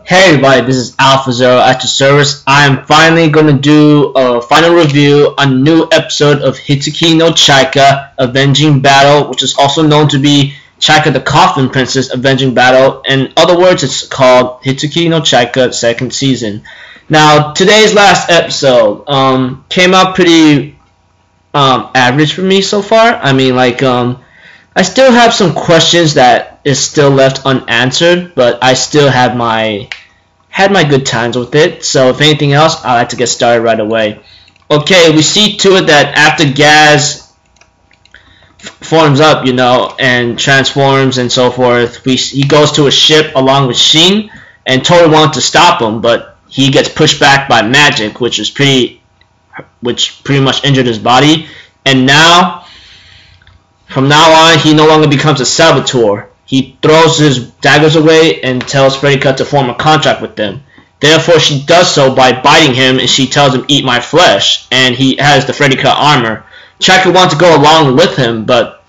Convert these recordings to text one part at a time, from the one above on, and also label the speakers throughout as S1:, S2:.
S1: Hey everybody, this is Alpha Zero at your service. I am finally going to do a final review on a new episode of Hitsugi no Chaika Avenging Battle, which is also known to be Chaika the Coffin Princess Avenging Battle. In other words, it's called Hitsugi no Chaika second season. Now, today's last episode came out pretty average for me so far. I mean, I still have some questions that is still left unanswered, but I still had my good times with it. So if anything else, I like to get started right away. Okay, we see to it that after Gaz forms up, and transforms and so forth, he goes to a ship along with Shin, and Toru wants to stop him, but he gets pushed back by magic, which pretty much injured his body, and from now on, he no longer becomes a saboteur. He throws his daggers away and tells Freddyka to form a contract with them. Therefore, she does so by biting him, and she tells him, "Eat my flesh," and he has the Freddyka armor. Chaika wants to go along with him, but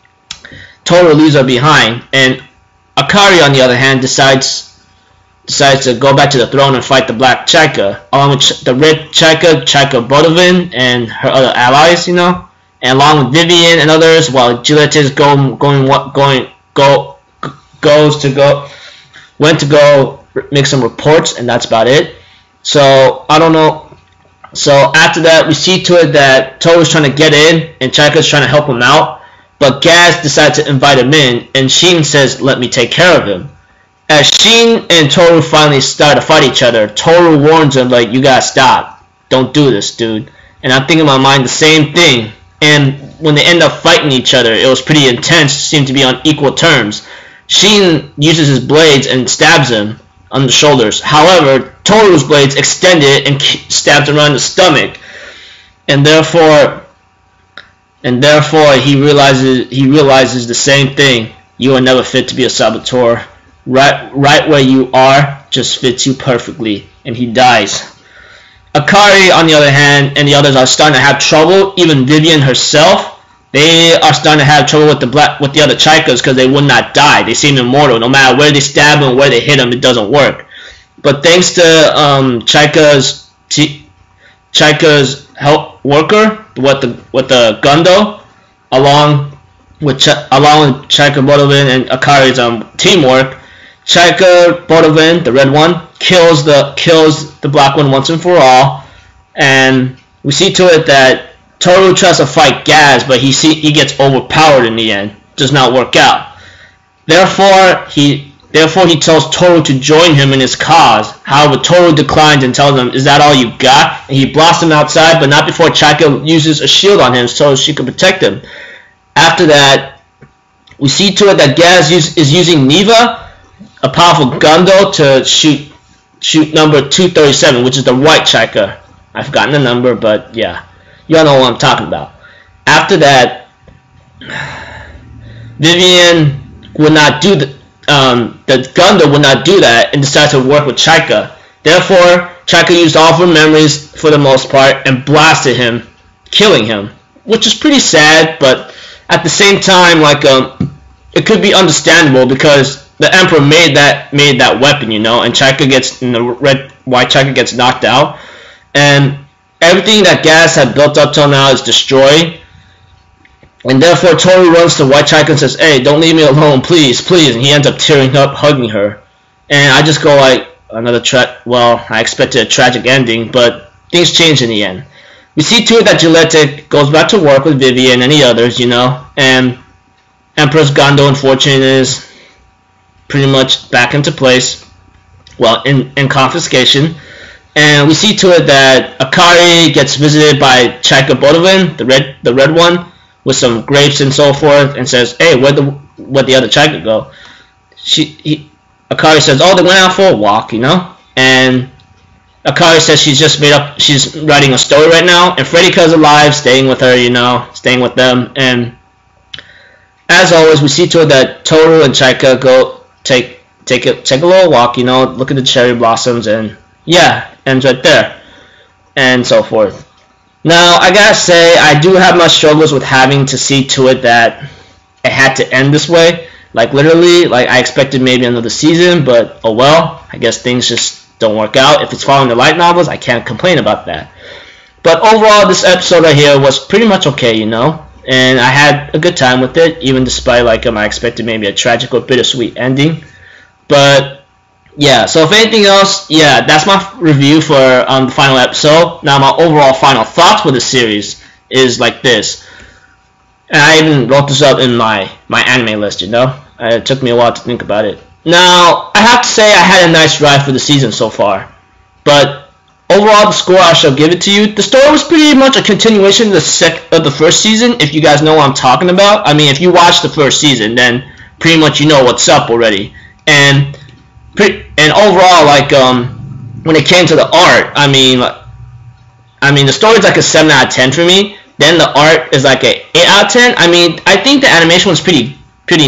S1: Toru leaves her behind, and Akari, on the other hand, decides to go back to the throne and fight the Black Chaika, along with the Red Chaika, Chaika Bodovin, and her other allies, and along with Vivian and others, while Gillette went to go make some reports, and that's about it. So I don't know. So after that, we see to it that Toru's trying to get in, and Chaika's trying to help him out, but Gaz decides to invite him in, and Shin says, "Let me take care of him." As Shin and Toru finally start to fight each other, Toru warns him, "You gotta stop. Don't do this, dude." And I'm thinking in my mind the same thing. And when they end up fighting each other, it was pretty intense, seemed to be on equal terms. Shin uses his blades and stabs him on the shoulders. However, Toru's blades extended and stabs him around the stomach. And therefore he realizes the same thing. You are never fit to be a saboteur. Right where you are just fits you perfectly. And he dies. Akari, on the other hand, and the others are starting to have trouble. Even Vivian herself, they are starting to have trouble with the other Chaikas because they would not die. They seem immortal. No matter where they stab them, where they hit them, it doesn't work. But thanks to Chaika's help worker, with the Gundo, along with Chaika Bodovin and Akari's teamwork, Chaika Bodovin, the red one, kills the black one once and for all, and we see to it that Toru tries to fight Gaz, but he gets overpowered in the end. Does not work out. Therefore he tells Toru to join him in his cause. However, Toru declines and tells him, "Is that all you got?" And he blasts him outside, but not before Chaika uses a shield on him so she can protect him. After that, we see to it that Gaz is using Neva, a powerful Gundo, to shoot number 237, which is the white Chaika. I've forgotten the number, but yeah, y'all know what I'm talking about. After that, Vivian would not do the Gundo would not do that and decided to work with Chaika. Therefore, Chaika used all of her memories for the most part and blasted him, killing him, which is pretty sad, but at the same time, it could be understandable because the Emperor made that weapon, and the white Chaika gets knocked out, and everything that Gaz had built up till now is destroyed, and therefore Toru runs to white Chaika and says, "Hey, don't leave me alone, please, please," and he ends up tearing up, hugging her, and I just go I expected a tragic ending, but things change in the end. We see to it that Gillette goes back to work with Vivian and the others, and Emperor's Gundo and Fortune is pretty much back into place, in confiscation, and we see to it that Akari gets visited by Chaika Bodovin, the red one, with some grapes and so forth, and says, "Hey, where'd the other Chaika go?" Akari says, "Oh, they went out for a walk, and Akari says she's writing a story right now, and Freddyka's alive, staying with her, staying with them, and as always, we see to it that Toru and Chaika go take a little walk, look at the cherry blossoms, and yeah, ends right there, and so forth. Now, I gotta say, I do have my struggles with having to see to it that it had to end this way. Like literally, like I expected maybe another season, but oh well. I guess things just don't work out. If it's following the light novels, I can't complain about that. But overall, this episode right here was pretty much okay, you know, and I had a good time with it, even despite like I expected maybe a tragic or bittersweet ending. But yeah, so if anything else, yeah, that's my review for the final episode. Now my overall final thoughts for the series is like this, and I even wrote this up in my anime list, you know. It took me a while to think about it. Now I have to say I had a nice ride for the season so far, but overall, the score I shall give it to you. The story was pretty much a continuation of the first season, if you guys know what I'm talking about. I mean, if you watched the first season, then pretty much you know what's up already. And overall, like when it came to the art, I mean, the story's like a 7 out of 10 for me. Then the art is like a 8 out of 10. I mean, I think the animation was pretty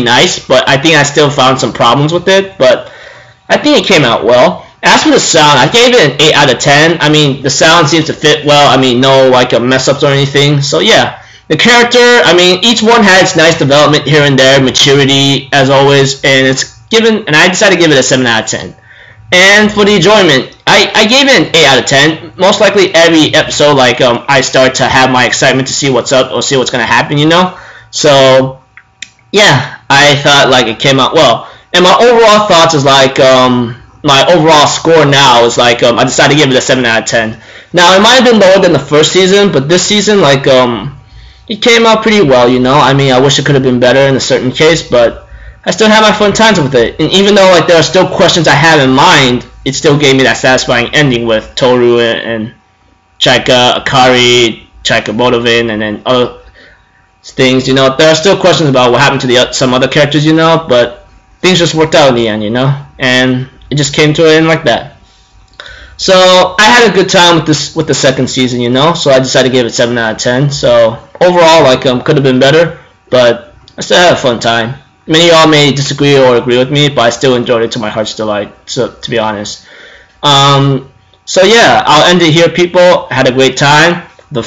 S1: nice, but I think I still found some problems with it. But I think it came out well. As for the sound, I gave it an 8 out of 10. I mean, the sound seems to fit well. I mean, no like mess-ups or anything. So yeah, the character, I mean, each one had its nice development here and there, maturity as always, and I decided to give it a 7 out of 10. And for the enjoyment, I gave it an 8 out of 10. Most likely every episode, like I start to have my excitement to see what's up or see what's gonna happen, you know. So yeah, I thought like it came out well. And my overall thoughts is like my overall score now is like I decided to give it a 7 out of 10. Now it might have been lower than the first season, but this season like it came out pretty well, you know. I mean, I wish it could have been better in a certain case, but I still had my fun times with it. And even though like there are still questions I have in mind, it still gave me that satisfying ending with Toru and Chaika, Akari, Chaika Motovin, and then other things, you know. There are still questions about what happened to some other characters, you know, but things just worked out in the end, you know. And it just came to an end like that. So I had a good time with the second season, you know. So I decided to give it 7 out of 10. So overall, like could have been better, but I still had a fun time. Many of y'all may disagree or agree with me, but I still enjoyed it to my heart's delight. So to be honest, so yeah, I'll end it here, people. I had a great time. The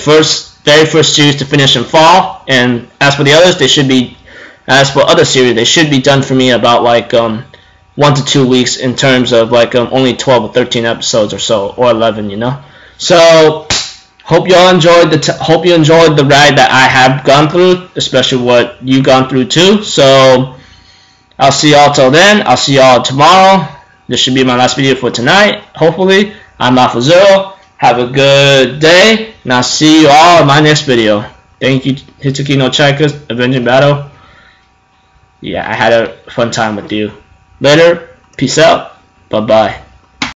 S1: very first series to finish in fall, and as for the others, as for other series, they should be done for me about like 1 to 2 weeks in terms of like only 12 or 13 episodes or so, or 11, you know. So hope y'all enjoyed hope you enjoyed the ride that I have gone through, especially what you've gone through too. So I'll see y'all till then. I'll see y'all tomorrow. This should be my last video for tonight, hopefully. I'm Alpha Zero. Have a good day, and I'll see you all in my next video. Thank you, Hitsugi no Chaika's Avenging Battle. Yeah, I had a fun time with you. Later, peace out, bye bye.